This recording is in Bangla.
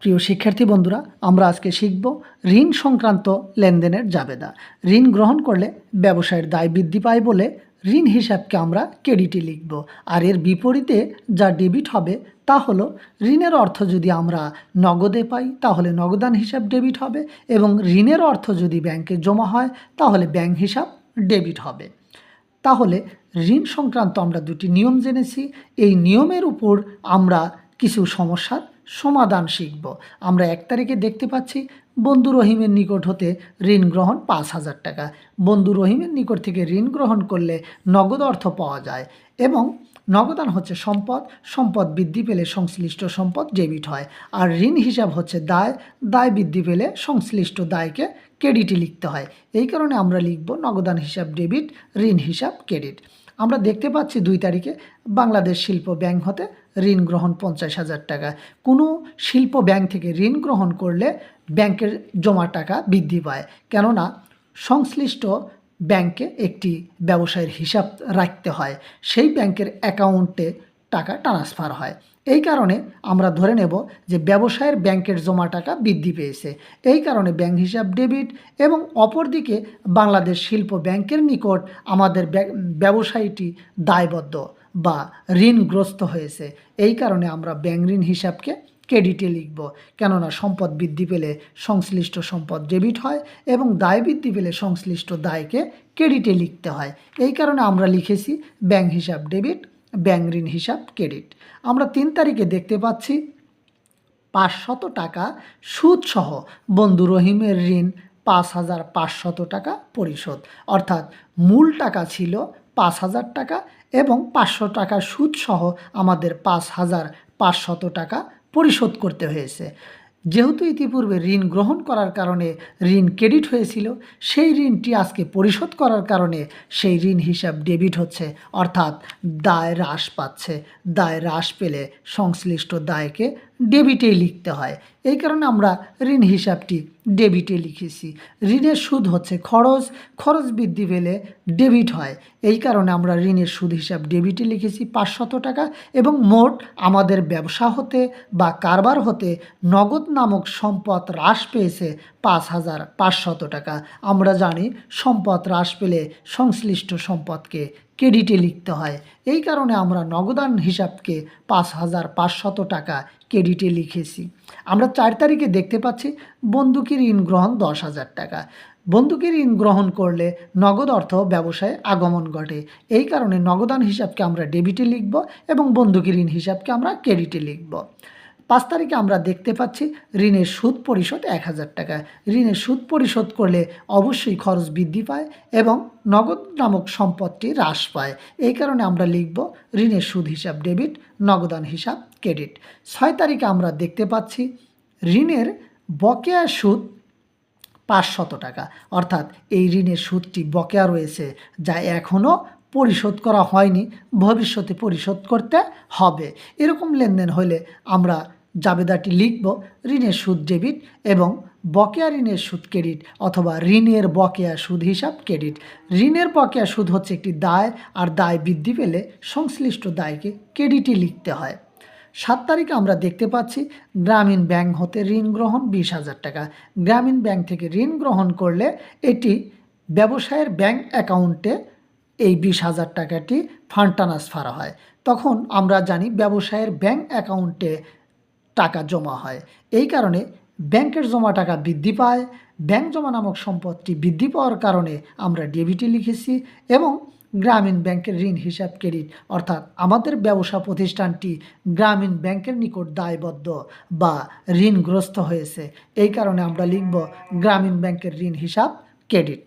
প্রিয় শিক্ষার্থী বন্ধুরা, আমরা আজকে শিখব ঋণ সংক্রান্ত লেনদেনের জাবেদা। ঋণ গ্রহণ করলে ব্যবসায়ের দায় বৃদ্ধি পায় বলে ঋণ হিসাবকে আমরা ক্রেডিটে লিখব। আর এর বিপরীতে যা ডেবিট হবে তা হলো ঋণের অর্থ যদি আমরা নগদে পাই তাহলে নগদান হিসাব ডেবিট হবে, এবং ঋণের অর্থ যদি ব্যাংকে জমা হয় তাহলে ব্যাংক হিসাব ডেবিট হবে। তাহলে ঋণ সংক্রান্ত আমরা দুটি নিয়ম জেনেছি। এই নিয়মের উপর আমরা কিছু সমস্যার সমাধান শিখব। আমরা 1 তারিখে দেখতে পাচ্ছি বন্ধু রহিমের নিকট হতে ঋণ গ্রহণ 5,000 টাকা। বন্ধু রহিমের নিকট থেকে ঋণ গ্রহণ করলে নগদ অর্থ পাওয়া যায়, এবং নগদান হচ্ছে সম্পদ, সম্পদ বৃদ্ধি পেলে সংশ্লিষ্ট সম্পদ ডেবিট হয়। আর ঋণ হিসাব হচ্ছে দায়, দায় বৃদ্ধি পেলে সংশ্লিষ্ট দায়কে ক্রেডিটে লিখতে হয়। এই কারণে আমরা লিখব নগদান হিসাব ডেবিট, ঋণ হিসাব ক্রেডিট। আমরা দেখতে পাচ্ছি 2 তারিখে বাংলাদেশ শিল্প ব্যাংক হতে ঋণ গ্রহণ 50,000 টাকা। কোনো শিল্প ব্যাংক থেকে ঋণ গ্রহণ করলে ব্যাংকের জমা টাকা বৃদ্ধি পায়, কেননা সংশ্লিষ্ট ব্যাংকে একটি ব্যবসায়ের হিসাব রাখতে হয়, সেই ব্যাংকের অ্যাকাউন্টে টাকা ট্রান্সফার হয়। এই কারণে আমরা ধরে নেব যে ব্যবসায়ের ব্যাংকের জমা টাকা বৃদ্ধি পেয়েছে, এই কারণে ব্যাংক হিসাব ডেবিট। এবং অপরদিকে বাংলাদেশ শিল্প ব্যাংকের নিকট আমাদের ব্যবসায়ীটি দায়বদ্ধ বা ঋণগ্রস্ত হয়েছে, এই কারণে আমরা ব্যাংক ঋণ হিসাবকে ক্রেডিটে লিখব, কেননা সম্পদ বৃদ্ধি পেলে সংশ্লিষ্ট সম্পদ ডেবিট হয় এবং দায় বৃদ্ধি পেলে সংশ্লিষ্ট দায়কে ক্রেডিটে লিখতে হয়। এই কারণে আমরা লিখেছি ব্যাংক হিসাব ডেবিট, ব্যাংক ঋণ হিসাব ক্রেডিট। আমরা 3 তারিখে দেখতে পাচ্ছি 500 টাকা সুদসহ বন্ধু রহিমের ঋণ 5,500 টাকা পরিশোধ, অর্থাৎ মূল টাকা ছিল 5,000 টাকা এবং 500 টাকা সুদসহ আমাদের 5,500 টাকা পরিশোধ করতে হয়েছে। যেহেতু ইতিপূর্বে ঋণ গ্রহণ করার কারণে ঋণ ক্রেডিট হয়েছিল, সেই ঋণটি আজকে পরিশোধ করার কারণে সেই ঋণ হিসাব ডেবিট হচ্ছে, অর্থাৎ দায় হ্রাস পাচ্ছে। দায় হ্রাস পেলে সংশ্লিষ্ট দায়কে ডেবিটেই লিখতে হয়, এই কারণে আমরা ঋণ হিসাবটি ডেবিটে লিখেছি। ঋণের সুদ হচ্ছে খরচ, খরচ বৃদ্ধি পেলে ডেবিট হয়, এই কারণে আমরা ঋণের সুদ হিসাব ডেবিটে লিখেছি 500 টাকা। এবং মোট আমাদের ব্যবসা হতে বা কারবার হতে নগদ নামক সম্পদ হ্রাস পেয়েছে 5,500 টাকা। আমরা জানি সম্পদ হ্রাস পেলে সংশ্লিষ্ট সম্পদকে ক্রেডিটে লিখতে হয়, এই কারণে আমরা নগদান হিসাবকে 5,500 টাকা ক্রেডিটে লিখেছি। আমরা 4 তারিখে দেখতে পাচ্ছি বন্ধুকি ঋণ গ্রহণ 10,000 টাকা। বন্ধুকি ঋণ গ্রহণ করলে নগদ অর্থ ব্যবসায়ে আগমন ঘটে, এই কারণে নগদান হিসাবকে আমরা ডেবিটে লিখব এবং বন্ধুকি ঋণ হিসাবকে আমরা ক্রেডিটে লিখব। 5 তারিখে আমরা দেখতে পাচ্ছি ঋণের সুদ পরিশোধ 1,000 টাকা। ঋণের সুদ পরিশোধ করলে অবশ্যই খরচ বৃদ্ধি পায় এবং নগদ নামক সম্পদটি হ্রাস পায়, এই কারণে আমরা লিখব ঋণের সুদ হিসাব ডেবিট, নগদান হিসাব ক্রেডিট। 6 তারিখে আমরা দেখতে পাচ্ছি ঋণের বকেয়া সুদ 500 টাকা, অর্থাৎ এই ঋণের সুদটি বকেয়া রয়েছে, যা এখনও পরিশোধ করা হয়নি, ভবিষ্যতে পরিশোধ করতে হবে। এরকম লেনদেন হলে আমরা জাবেদাটি লিখব ঋণের সুদ ডেবিট এবং বকেয়া ঋণের সুদ ক্রেডিট, অথবা ঋণের বকেয়া সুদ হিসাব ক্রেডিট। ঋণের বকেয়া সুদ হচ্ছে একটি দায়, আর দায় বৃদ্ধি পেলে সংশ্লিষ্ট দায়কে ক্রেডিটে লিখতে হয়। 7 তারিখে আমরা দেখতে পাচ্ছি গ্রামীণ ব্যাংক হতে ঋণ গ্রহণ 20,000 টাকা। গ্রামীণ ব্যাংক থেকে ঋণ গ্রহণ করলে এটি ব্যবসায়ের ব্যাংক অ্যাকাউন্টে এই 20,000 টাকাটি ফান্ড ট্রান্সফার হয়। তখন আমরা জানি ব্যবসায়ের ব্যাংক অ্যাকাউন্টে টাকা জমা হয়, এই কারণে ব্যাংকের জমা টাকা বৃদ্ধি পায়। ব্যাংক জমা নামক সম্পদটি বৃদ্ধি পাওয়ার কারণে আমরা ডেবিটে লিখেছি, এবং গ্রামীণ ব্যাংকের ঋণ হিসাব ক্রেডিট, অর্থাৎ আমাদের ব্যবসা প্রতিষ্ঠানটি গ্রামীণ ব্যাংকের নিকট দায়বদ্ধ বা ঋণগ্রস্ত হয়েছে, এই কারণে আমরা লিখব গ্রামীণ ব্যাংকের ঋণ হিসাব ক্রেডিট।